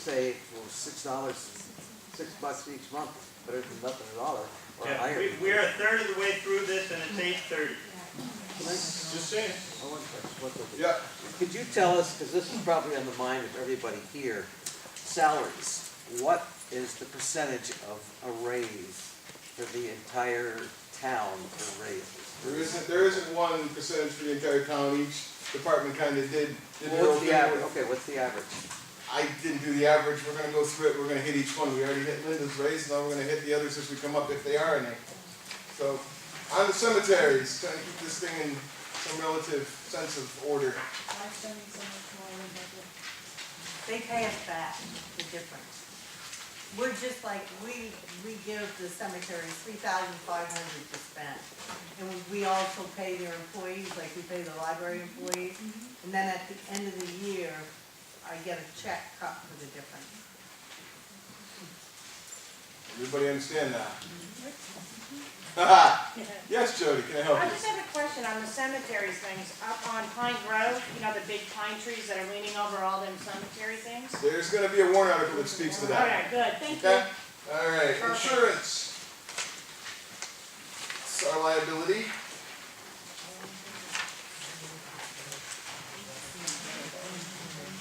say, well, $6 each month, better than nothing at all, or Yeah, higher. we're a third of the way through this, and it's 8:30. Just saying. Yeah. Could you tell us, because this is probably on the mind of everybody here, salaries, what is the percentage of a raise for the entire town for raises? There isn't one percentage for the entire town. Each department kind of did their Well, own what's the thing. average? Okay, what's the average? I didn't do the average. We're gonna go through it. We're gonna hit each one. We already hit Linda's raise, now we're gonna hit the others as we come up, if they are any. So, on the cemeteries, trying to keep this thing in some relative sense of order. I'm spending so much more than budget. They pay us back the difference. We're just like, we give the cemetery $3,500 to spend. And we also pay their employees, like we pay the library employees. And then at the end of the year, I get a check cut for the difference. Everybody understand that? Haha. Yes, Jody, can I help I you? just have a question on the cemeteries things, up on Pine Grove, you know, the big pine trees that are leaning over all them cemetery things? There's gonna be a warrant article that speaks to that. Okay, good, thank you. Okay? All right, Perfect. insurance. It's our liability.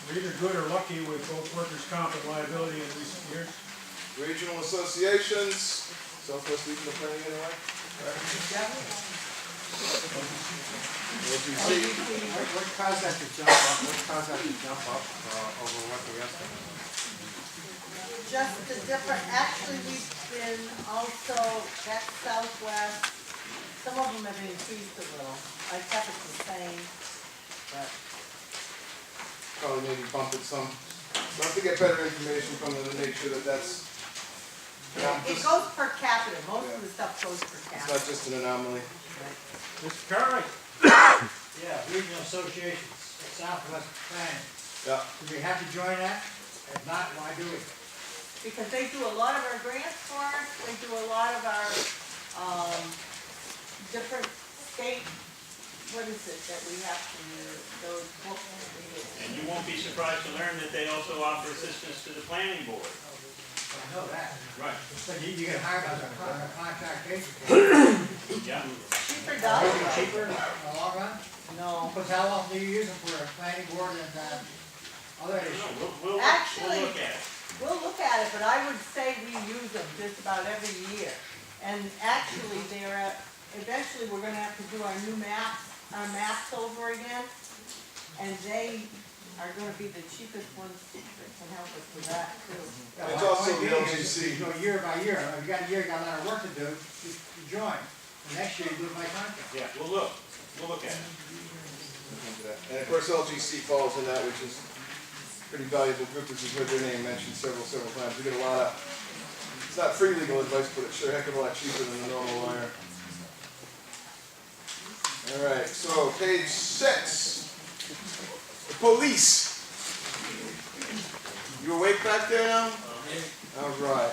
We're either good or lucky with both workers' comp and liability in recent years. Regional associations, Southwest Regional Planning anyway. LGC. What caused that to jump up? Over what the rest of it? Just the different, actually, we've been also, that Southwest, some of them have increased a little. I kept it the same, but Probably maybe bump it some. We'll have to get better information from them to make sure that that's not it just, goes per capita. Most of the stuff goes per it's capita. not just an anomaly. Mr. Cartwright? Yeah, regional associations, Southwest Planning. Yeah. Do we have to join that? If not, why do we? Because they do a lot of our grants for us, they do a lot of our, different state, what is it that we have to, those books. And you won't be surprised to learn that they also offer assistance to the planning board. I know that. Right. So you get hired on a contract basis. Yeah. Cheaper Is it dollars. cheaper in the long run? No. Because how often do you use them for a planning board and other No, issues? we'll Actually- look at it. We'll look at it, but I would say we use them just about every year. And actually, they're, eventually, we're gonna have to do our new maps, our maps over again. And they are gonna be the cheapest ones that can help us with that too. Yeah, It's my also point the being LGC. is You go year by year. If you got a year, you got a lot of work to do, you join. The next year, you do it by contract. Yeah, we'll look at it. And of course, LGC falls in that, which is a pretty valuable group, which you've heard their name mentioned several times. We get a lot of, it's not free legal advice, but it's sure a heck of a lot cheaper than a normal lawyer. All right, so page 6, the police. You awake back there now? All right.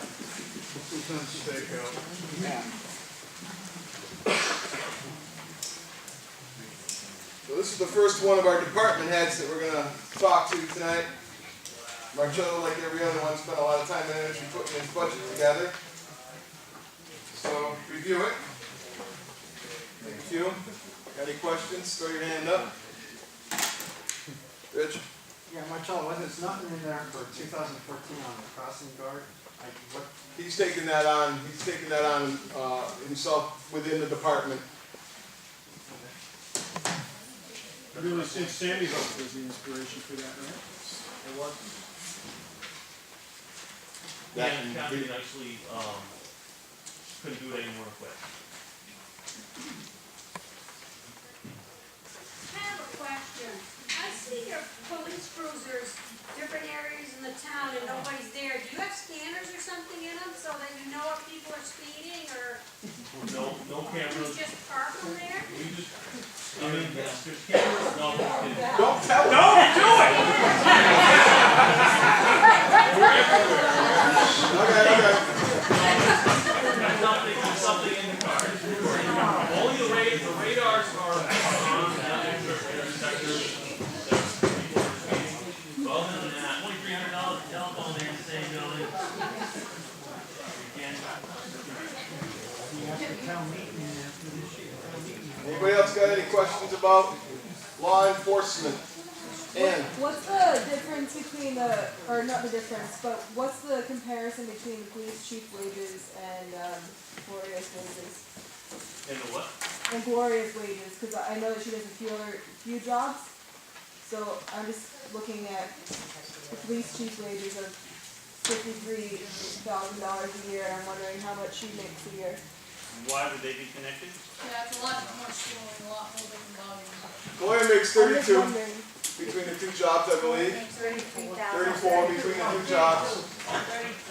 So this is the first one of our department heads that we're going to talk to tonight. Marcello, like every other one, spent a lot of time and energy putting his budget together. So, review it. Take a few. Got any questions? Throw your hand up. Rich? Yeah, Marcello, wasn't there nothing in there for 2014 on the crossing guard? He's taking that on. He's taking that on himself within the department. Really, since Sandy Hook was the inspiration for that, right? It was. Yeah, it counted nicely, couldn't do it any more quick. I have a question. I see your police cruisers, different areas in the town and nobody's there. Do you have scanners or something in them so that you know if people are speeding or No you cameras, just park them there? we just, I mean, yes, there's cameras, no, Don't tell him. Don't do it! Okay. there's something in the car. Only the radars are on, sectors, so other than that, $2,300 telephone there. Anybody else got any questions about law enforcement? And What's the difference between or not the difference, but what's the comparison between the police chief wages and Gloria's wages? And the what? And Gloria's wages, because I know that she does a few jobs. So I'm just looking at the police chief wages of $53,000 a year, and I'm wondering how much she makes a year. Why would they be connected? Yeah, it's a lot more schooling, a lot more different volume. Gloria makes I'm just 32 wondering. between the two jobs, I believe. 34 between the two jobs.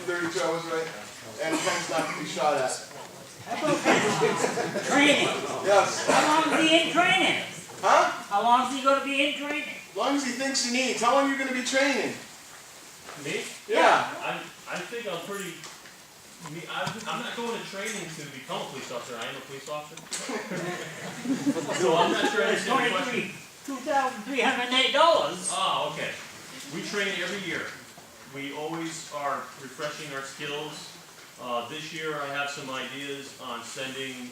32, I was right. And tends not to be shot at. Training. Yes. How long is he in training? Huh? How long is he going to be in training? As long as he thinks he needs. How long are you going to be training? Me? Yeah. I think I'm pretty. I'm not going to training to become a police officer. I am a police officer. So I'm not sure I understand the question. $2,308. Oh, okay. We train every year. We always are refreshing our skills. This year I have some ideas on sending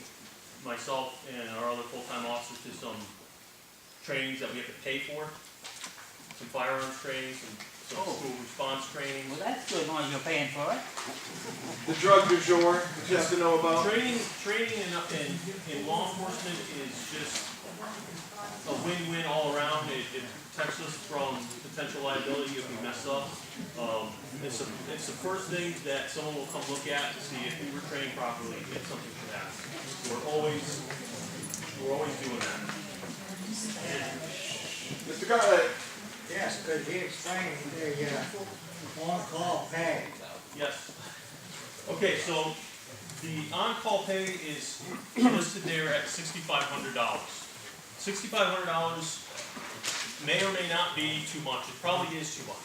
myself and our other full-time officers to some trainings that we have to pay for. Some firearms training, some school response training. Well, that's good, as long as you're paying for it. The drug du jour that you have to know about. Training in law enforcement is just a win-win all around. It protects us from potential liability if we mess up. It's the first thing that someone will come look at to see if we were trained properly, if something should happen. We're always doing that. Mr. Cartwright. Yes, could he explain the on-call pay? Yes. Okay, so the on-call pay is listed there at $6,500. $6,500 may or may not be too much. It probably is too much.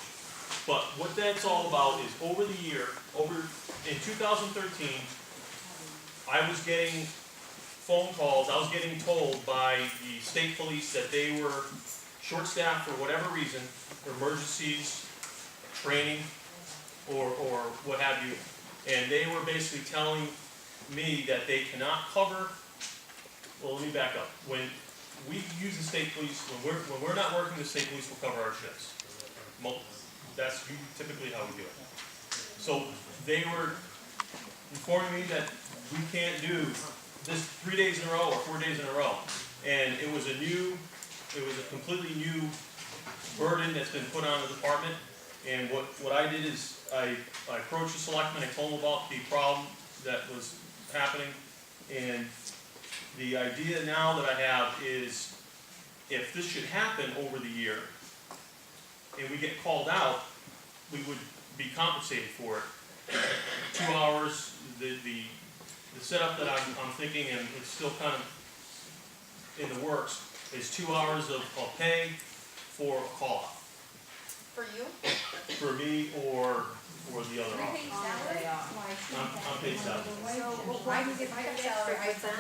But what that's all about is over the year, in 2013, I was getting phone calls, I was getting told by the state police that they were short-staffed for whatever reason, emergencies, training, or what have you, and they were basically telling me that they cannot cover. Well, let me back up. When we use the state police, when we're not working, the state police will cover our shifts. That's typically how we do it. So they were informing me that we can't do this 3 days in a row or 4 days in a row, and it was a completely new burden that's been put on the department. And what I did is I approached the selectmen, I told them about the problem that was happening, and the idea now that I have is if this should happen over the year and we get called out, we would be compensated for it. 2 hours, the setup that I'm thinking, and it's still kind of in the works, is 2 hours of pay for a call-off. For you? For me or the other You officer. pay salary? I'm paid salary. So why do you get paid salary for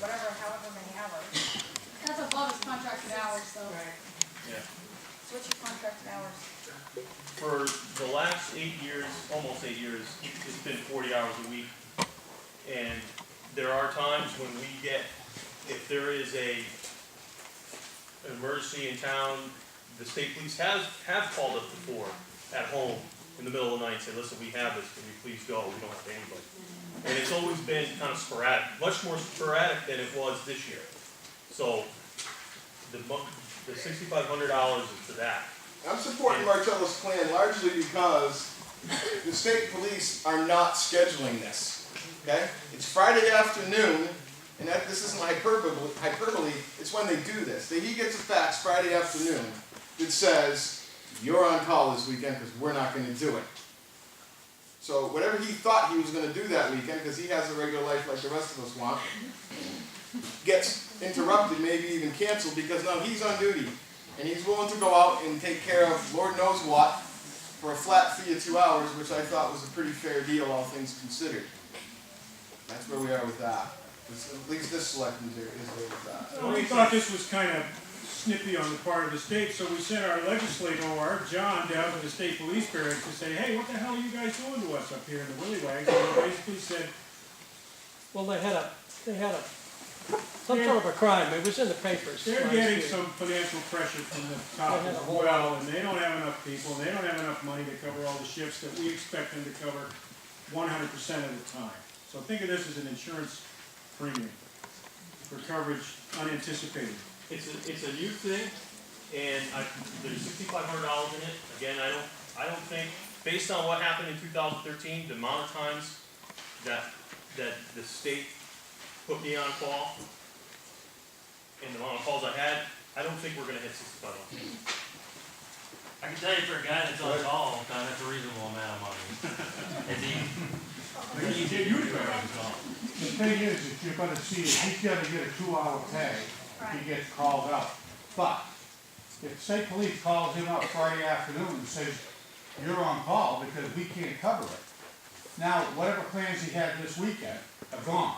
whatever, however many hours? That's above his contracted hours, though. Yeah. So what's your contracted hours? For the last 8 years, almost 8 years, it's been 40 hours a week. And there are times when we get, if there is an emergency in town, the state police have called us before at home in the middle of the night and said, listen, we have this, can we please go? We don't have anybody. And it's always been kind of sporadic, much more sporadic than it was this year. So the $6,500 is for that. I'm supporting Marcello's plan largely because the state police are not scheduling this. Okay? It's Friday afternoon, and this isn't hyperbole, it's when they do this. He gets a fax Friday afternoon that says, you're on call this weekend because we're not going to do it. So whatever he thought he was going to do that weekend, because he has a regular life like the rest of us want, gets interrupted, maybe even canceled, because now he's on duty. And he's willing to go out and take care of Lord knows what for a flat fee of 2 hours, which I thought was a pretty fair deal, all things considered. That's where we are with that. At least this selectman is there with that. Well, we thought this was kind of snippy on the part of the state, so we sent our legislator, John, down to the state police barracks to say, hey, what the hell are you guys doing to us up here in the Willy Wags? And he basically said, Well, they had a They had some sort of a crime, it was in the papers. They're last getting year. some financial pressure from the top They had as a whole well, and they don't have enough people, and they don't have enough money to cover all the shifts that we expect them to cover 100% of the time. So think of this as an insurance premium for coverage unanticipated. It's a new thing, and there's $6,500 in it. Again, I don't think, based on what happened in 2013, the amount of times that the state put me on call, and the amount of calls I had, I don't think we're gonna hit 65. I can tell you for a guy that's on call all the time, that's a reasonable amount of money. Is he? You get used to it. The thing is, that you're gonna see, is he's gonna get a 2-hour pay if he gets called out. But, if state police calls him up Friday afternoon and says, you're on call because we can't cover it. Now, whatever plans he had this weekend are gone.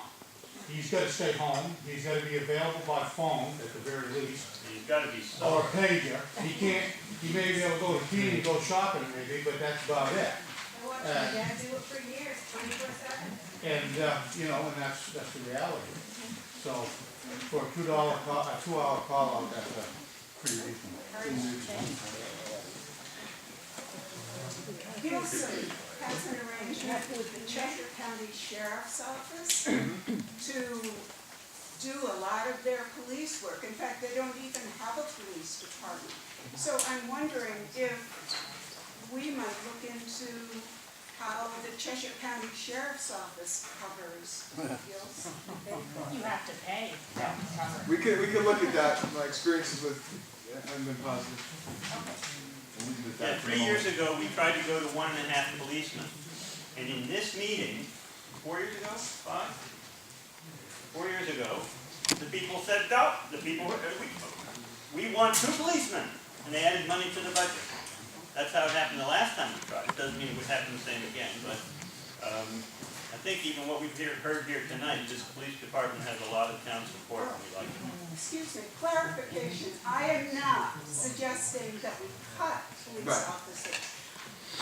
He's gotta stay home, he's gotta be available by phone at the very least, He's gotta be or a so. pager. He may be able to go to Keene and go shopping maybe, but that's about it. I watched my dad do it for years, 24/7. And, and that's the reality. So, for a a 2-hour call out, that's pretty reasonable. Gilson has an arrangement with the Cheshire County Sheriff's Office to do a lot of their police work. In fact, they don't even have a police department. So I'm wondering if we might look into how the Cheshire County Sheriff's Office covers Gilson. You have to pay to cover. We could look at that. My experiences with have been positive. We'll leave it at Yeah, that for a 3 years moment. ago, we tried to go to 1.5 policemen. And in this meeting, 4 years ago, 5? 4 years ago, the people said, no, we want 2 policemen. And they added money to the budget. That's how it happened the last time we tried. It doesn't mean it would happen the same again, but I think even what we've heard here tonight, this police department has a lot of town support, and we like it. Excuse me, clarification. I am not suggesting that we cut police Right. officers.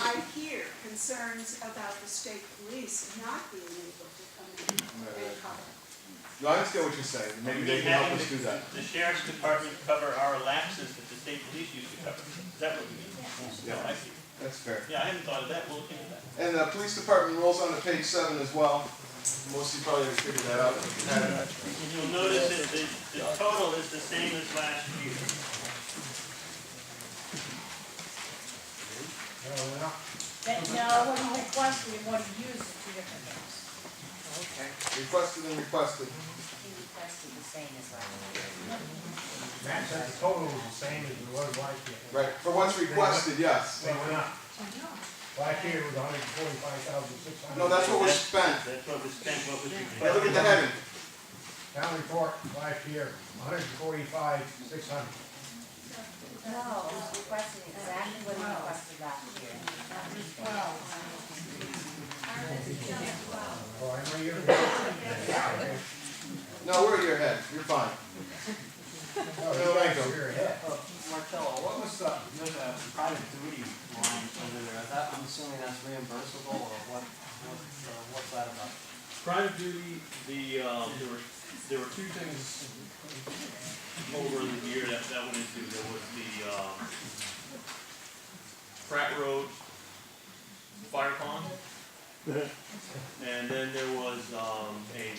I hear concerns about the state police not being able to come in and cover. No, I understand what you're saying. Maybe they can help us do that. The sheriff's department cover our lapses that the state police used to cover. Is that what you mean? Yeah. No, I see. That's fair. Yeah, I hadn't thought of that. We'll look into that. And the police department rolls on to page 7 as well. Most of you probably already figured that out. You'll notice that the total is the same as last year. No, what he requested and what he used are 2 different things. Okay. Requested and requested. He requested the same as last year. Matt said the total was the same as it was last year. Right. For what's requested, yes. They went up. Last year was 145,600. No, that's what was spent. That's what was spent, what was Yeah, look at the heading. Town report last year, 145,600. No, he was requesting exactly what he requested last year. Oh, I know you're. No, we're at your head. You're fine. No, thank you. you're ahead. Marcello, what was there's a private duty line under there, is that, I'm assuming that's reimbursable, or what's that about? Private duty, there were 2 things over the year that went into. There was the Pratt Road fire pond, and then there was a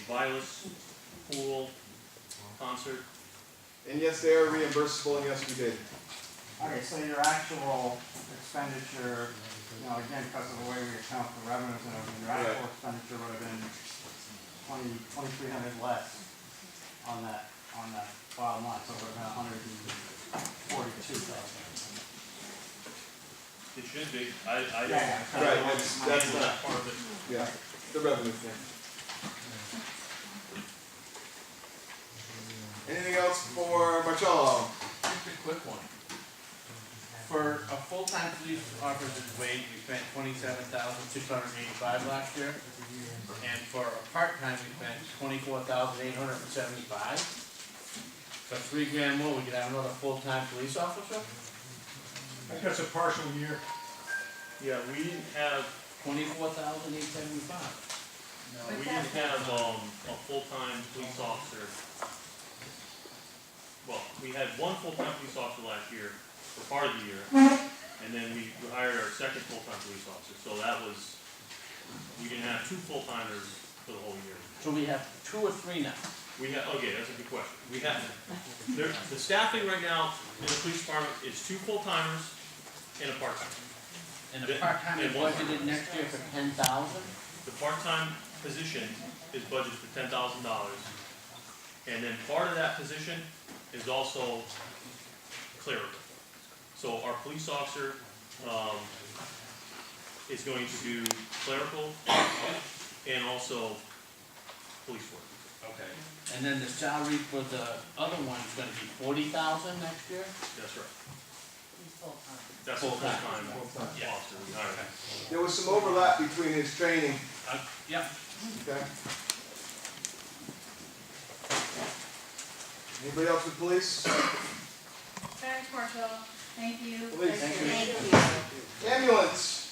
Vilas pool concert. And yes, they are reimbursable, and yes, we did. Okay, so your actual expenditure, again, because of the way we account for revenues and everything, your actual expenditure would have been 2,300 less on that bottom line, so it would have been 142,000. It should be. I don't. Yeah, right, that's not not- part of it. Yeah, the revenue thing. Anything else for Marcello? Just a quick one. For a full-time police officer's wage, we spent $27,685 last year. And for a part-time, we spent $24,875. So $3 more, we could have another full-time police officer? I think that's a partial year. Yeah, we didn't have, $24,875. We didn't have, a full-time police officer. Well, we had one full-time police officer last year, for part of the year, and then we hired our second full-time police officer, so that was, we didn't have two full-timers for the whole year. So we have 2 or 3 now. We have, okay, that's a good question. We have, the staffing right now in the police department is 2 full-timers and a part-time. And the part-time is And one budgeted next year for 10,000? The part-time position is budgeted for $10,000, and then part of that position is also clerical. So our police officer, is going to do clerical and also police work. Okay. And then the salary for the other one is gonna be 40,000 next year? That's right. He's full-time. That's a Full-time. full-time Yeah. officer we hired. There was some overlap between his training, Yeah. okay? Anybody else with police? Thanks, Marshall. Thank you. Police. Thank you. Ambulance.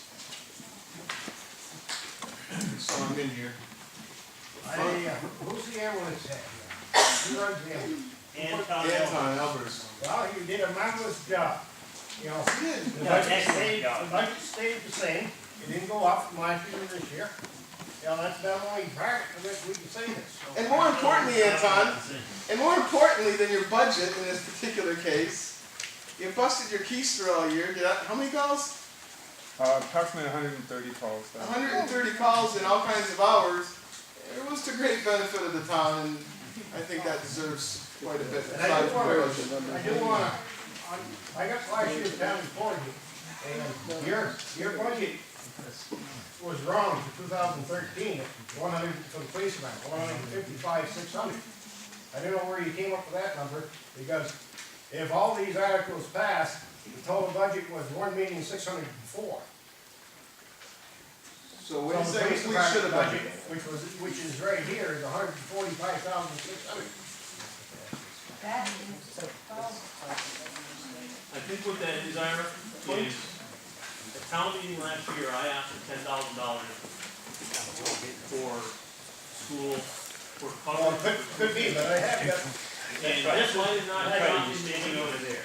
So I'm in here. Who's the ambulance head here? Who runs the ambulance? Anton Albers. Well, you did a marvelous job. You know, the Yeah, budget excellent stayed, job. the budget stayed the same. It didn't go up from last year to this year. You know, that's the only part of it we can say this. So- And more importantly, Anton, and more importantly than your budget in this particular case, you busted your keister all year. How many calls? Approximately 130 calls. 130 calls in all kinds of hours. It was to great benefit of the town, and I think that deserves quite a bit. And I do wanna, I got last year's town report here, and your budget was wrong for 2013, 100 for the police department, 155,600. I don't know where you came up with that number, because if all these articles passed, the total budget was 1,604,000. So what do you So the say police we should have department budgeted? which is right here, is 145,600. I think what that is, Ira, is, at town meeting last year, I asked for $10,000 for school, for Well, cover. could be, but I have got, And this line is not That's right, dropped you're in standing the over there.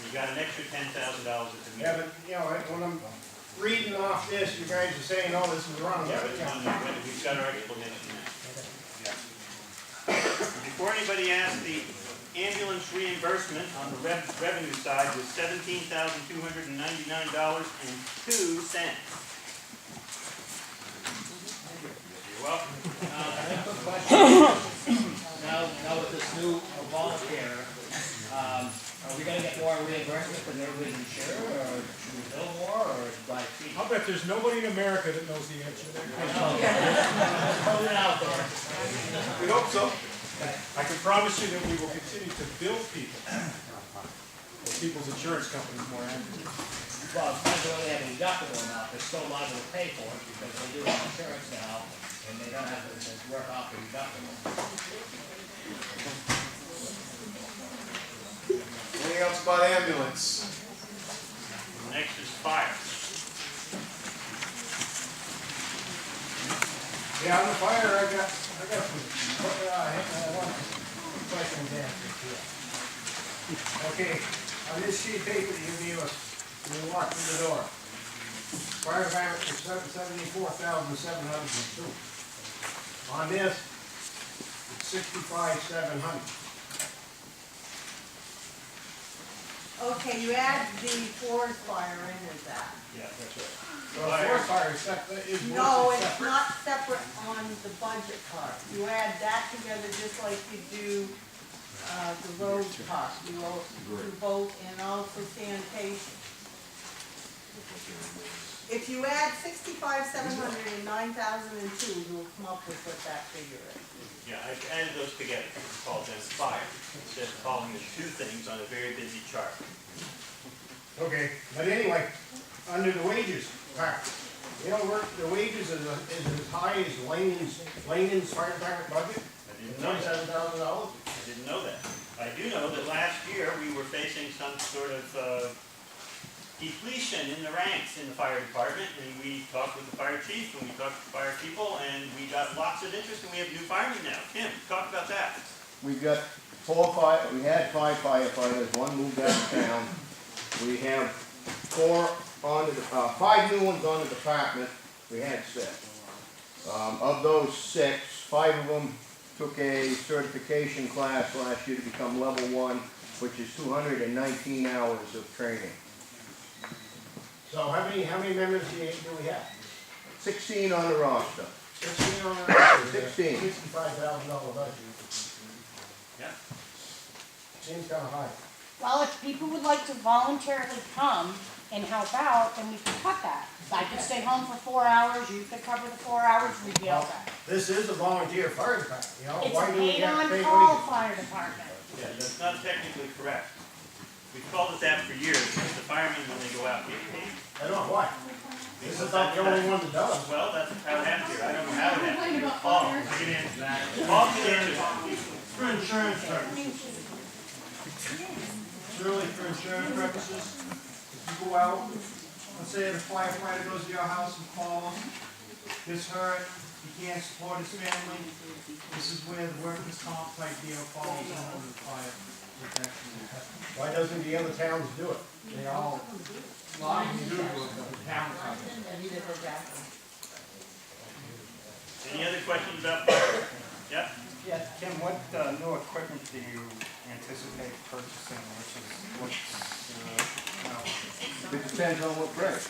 You got an extra $10,000 at the meeting. yeah, but, you know, when I'm reading off this, you guys are saying, oh, this is wrong. Yeah, but we've got our explanation now. Before anybody asks, the ambulance reimbursement on the revenue side was $17,299.02. You're welcome. Now with this new volunteer, are we gonna get more reimbursement than everybody's insured, or should we bill more, or like? I'll bet there's nobody in America that knows the answer to that question. Put it out there. We hope so. I can promise you that we will continue to bill people, or people's insurance companies more accurately. Well, it's not really have a deductible amount, they're still liable to pay for it, because they do have insurance now, and they don't have to work off the deductible. Anything else about ambulance? Next is fire. Yeah, on the fire, I got some, one question to answer here. Okay, on this sheet of paper that you gave us, when you walked through the door, fire department is 74,702. On this, it's 65,700. Okay, you add the forest fire in as that. Yeah, that's right. So the forest fire is separate, is No, listed it's separate. not separate on the budget part. You add that together just like you do, the road cost, you do both, and also sanitation. If you add 65,700 and 9,002, you'll come up with what that figure is. Yeah, I've added those together. It's called as fire, instead of calling it two things on a very busy chart. Okay, but anyway, under the wages part, you know, the wages is as high as Lanion's fire department budget? I didn't know that. $97,000? I didn't know that. I do know that last year we were facing some sort of depletion in the ranks in the fire department, and we talked with the fire chief, and we talked to the fire people, and we got lots of interest, and we have new firemen now. Tim, talk about that. We've got we had 5 firefighters, 1 moved out of town. We have 5 new ones on the department, we had 6. Of those 6, 5 of them took a certification class last year to become level 1, which is 219 hours of training. So how many members do we have? 16 on the roster. 16 on the roster. 16. $65,000 budget. Yeah. Seems kinda high. Well, if people would like to voluntarily come and help out, then we could cut that. I could stay home for 4 hours, you could cover the 4 hours, we'd be all set. This is a volunteer fire department, you know? It's Why a do we paid have to pay on-call wages? fire department. Yeah, that's not technically correct. We've called it that for years, because the firemen, when they go out, get paid. I don't know why. This is not the only one that does. Well, that's how it happened here. I don't know how it happened here. Paul, I can answer that. Paul can answer that. For insurance purposes. Purely for insurance purposes. If you go out, let's say the firefighter goes to your house and falls, gets hurt, he can't support his family. This is where the workers' comp type deal falls under the fire protection. Why doesn't the other towns do it? They all, a lot of them do it, but the town doesn't. Any other questions about fire? Yeah? Yeah, Kim, what new equipment do you anticipate purchasing, which is, It depends on what breaks.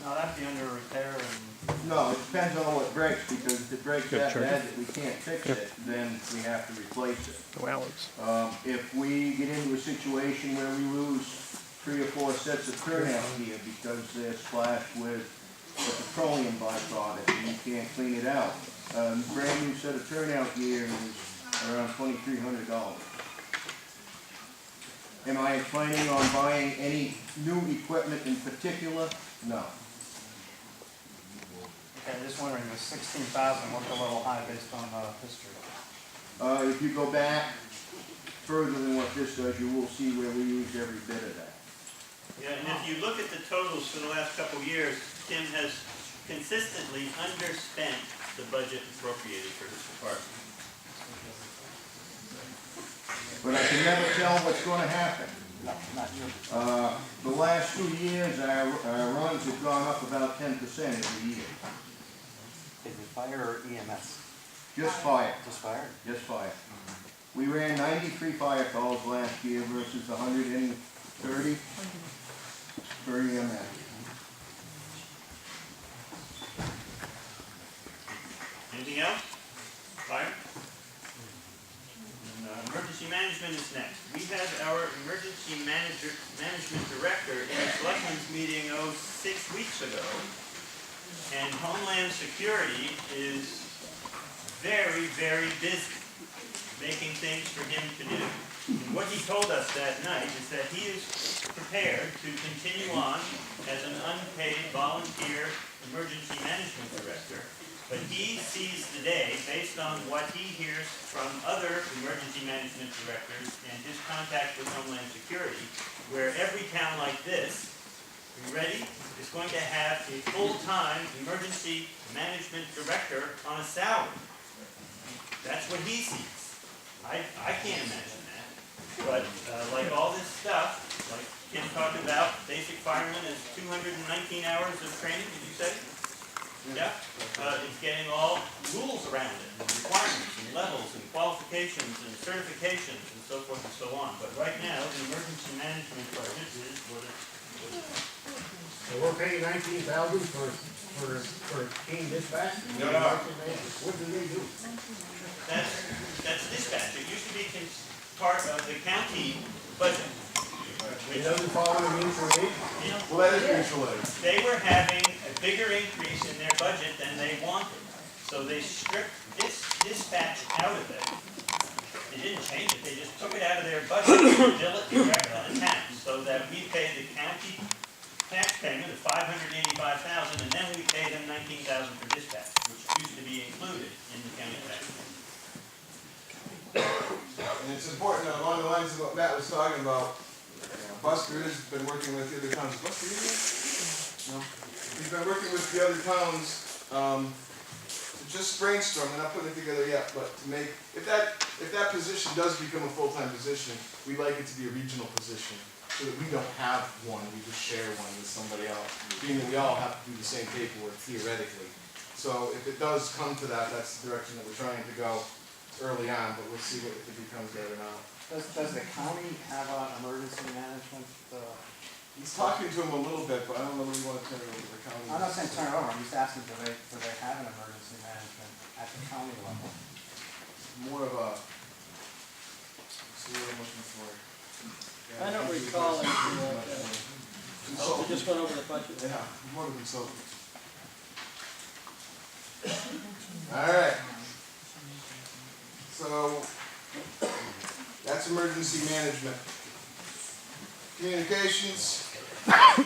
now that'd be under repair and, No, it depends on what breaks, because if it breaks that bad that we can't fix it, then we have to replace it. If we get into a situation where we lose 3 or 4 sets of turnout gear because they're splashed with a petroleum byproduct and you can't clean it out, a brand new set of turnout gear is around $2,300. Am I planning on buying any new equipment in particular? No. okay, just wondering, the 16,000 looked a little high based on history. If you go back further than what this does, you will see where we used every bit of that. Yeah, and if you look at the totals for the last couple of years, Tim has consistently underspent the budget appropriated for his department. But I can never tell what's going to happen. No, not you. The last 2 years, our runs have gone up about 10% every year. Is it fire or EMS? Just fire. Just fire? Just fire. We ran 93 fire calls last year versus 130 for EMS. Anything else? Fire? Emergency management is next. We had our emergency management director in a selectmen's meeting, 6 weeks ago. And Homeland Security is very, very busy making things for him to do. And what he told us that night is that he is prepared to continue on as an unpaid volunteer emergency management director. But he sees today, based on what he hears from other emergency management directors and his contact with Homeland Security, where every town like this, are you ready, is going to have a full-time emergency management director on a salary. That's what he sees. I can't imagine that. But like all this stuff, like Kim talked about, basic fireman is 219 hours of training, did you say? Yeah, it's getting all rules around it, and requirements, and levels, and qualifications, and certifications, and so forth and so on. But right now, the emergency management budget is what it is. So we're paying $19,000 for team dispatch? No. What do they do? That's dispatch. It used to be part of the county budget. It doesn't fall under mutual aid? Well, that is mutual aid. They were having a bigger increase in their budget than they wanted. So they stripped this dispatch out of it. They didn't change it, they just took it out of their budget and bill it direct on the tax, so that we pay the county tax payment of $585,000, and then we pay them $19,000 for dispatch, which used to be included in the county tax. And it's important, along the lines of what Matt was talking about, Buster has been working with the other towns. Buster, you here? No. He's been working with the other towns, to just brainstorm, we're not putting it together yet, but to make, if that position does become a full-time position, we like it to be a regional position, so that we don't have one, we just share one with somebody else, being that we all have to do the same paperwork theoretically. So if it does come to that, that's the direction that we're trying to go early on, but we'll see if it becomes that or not. Does the county have emergency management? He's talking to him a little bit, but I don't know if we want to turn it over to the county. I'm not saying turn it over, I'm just asking, do they have an emergency management at the county level? More of a, see what I'm looking for. I don't recall anything like that. We just went over the budget. Yeah, more of a consultant. Alright. So, that's emergency management. Communications. You want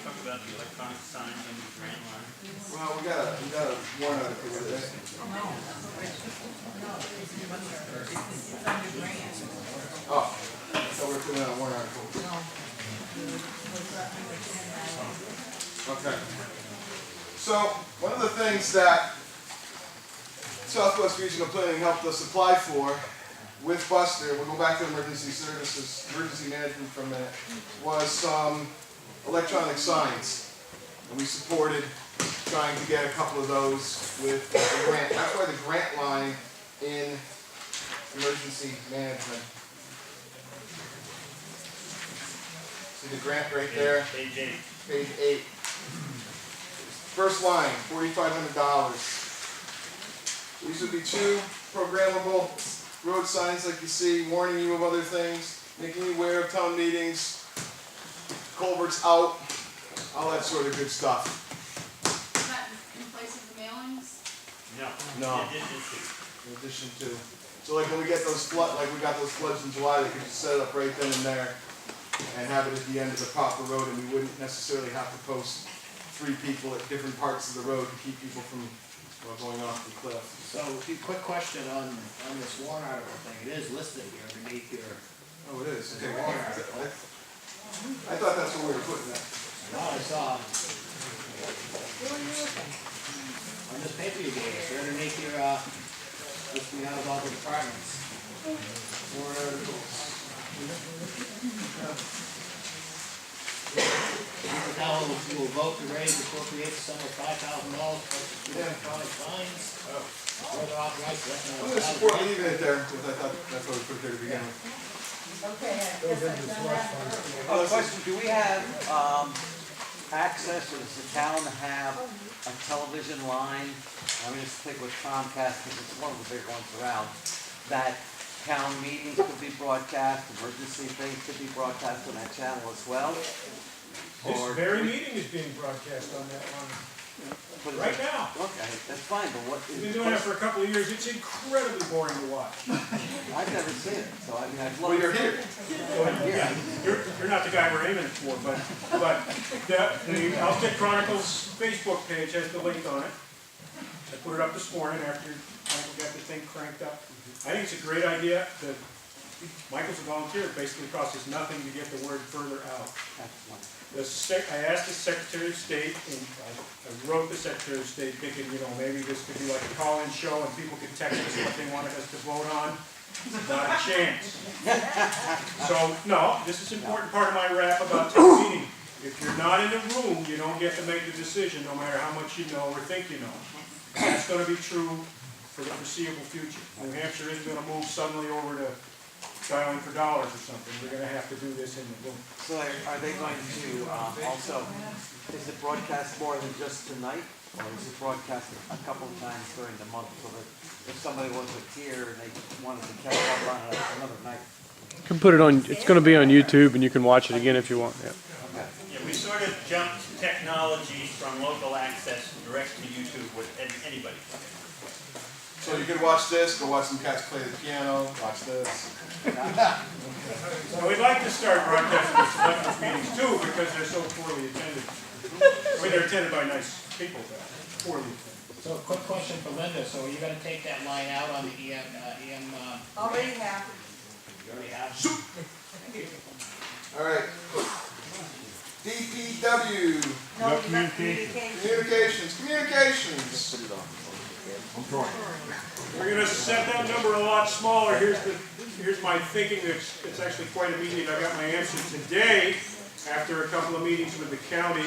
to talk about the electronic signs and the grant line? Well, we got a warrant article with it. Oh, so we're putting out a warrant article. Okay. So, one of the things that Southwest Regional Planning helped us apply for with Buster, we'll go back to emergency services, emergency management for a minute, was some electronic signs. And we supported trying to get a couple of those with the grant. That's why the grant line in emergency management. See the grant right there? Page 8. Page 8. First line, $4,500. These would be 2 programmable road signs like you see, warning you of other things, making you aware of town meetings, culverts out, all that sort of good stuff. Is that in place of the mailings? No. In addition to. So like when we get those like we got those floods in July, they could just set it up right then and there and have it at the end of the proper road, and we wouldn't necessarily have to post 3 people at different parts of the road to keep people from going off the cliff. So, quick question on this warrant article thing, it is listed here underneath your. Oh, it is? Okay, I thought that's where we were putting that. No, I saw. On this paper you gave us, right underneath your, listing out of all the departments. Warrant articles. The town will vote to raise the appropriate sum of $5,000 for electronic fines. Further authorized to I'm going to support leaving it there, because I thought that's what we put there to begin with. Okay, I guess I've done that. Oh, question, do we have, access, or does the town have a television line? I'm gonna stick with Comcast, because it's one of the bigger ones around, that town meetings could be broadcast, emergency things could be broadcast on that channel as well? This Or- very meeting is being broadcast on that line. But is Right it- now. Okay, that's fine, but what is? We've been doing that for a couple of years, it's incredibly boring to watch. I've never seen it, so I mean, I'd love. Well, you're here. Yeah, you're not the guy we're aiming it for, but the Alstead Chronicles Facebook page has the link on it. I put it up this morning after Michael got the thing cranked up. I think it's a great idea that Michael's a volunteer, it basically costs us nothing to get the word further out. Excellent. I asked the Secretary of State, and I wrote the Secretary of State thinking, maybe this could be like a call-in show and people could text us what they wanted us to vote on. Not a chance. So, no, this is an important part of my rap about town meeting. If you're not in the room, you don't get to make the decision, no matter how much you know or think you know. And that's gonna be true for the foreseeable future. New Hampshire isn't gonna move suddenly over to dialing for dollars or something. We're gonna have to do this in the room. So are they going to, also, is it broadcast more than just tonight? Or is it broadcast a couple of times during the month, so that if somebody wasn't here and they wanted to catch up on it another night? You can put it on, it's gonna be on YouTube and you can watch it again if you want, yeah. Okay. Yeah, we sort of jumped technology from local access direct to YouTube with anybody. So you could watch this, go watch some cats play the piano, watch this. So we'd like to start broadcasting the selectmen's meetings too, because they're so poorly attended. I mean, they're attended by nice people, but poorly attended. So, quick question for Linda, so are you gonna take that line out on the EM, Already have. You already have. All right. DPW, No, you got communications. We're gonna set that number a lot smaller. Here's my thinking. It's actually quite immediate. I got my answer today after a couple of meetings with the county.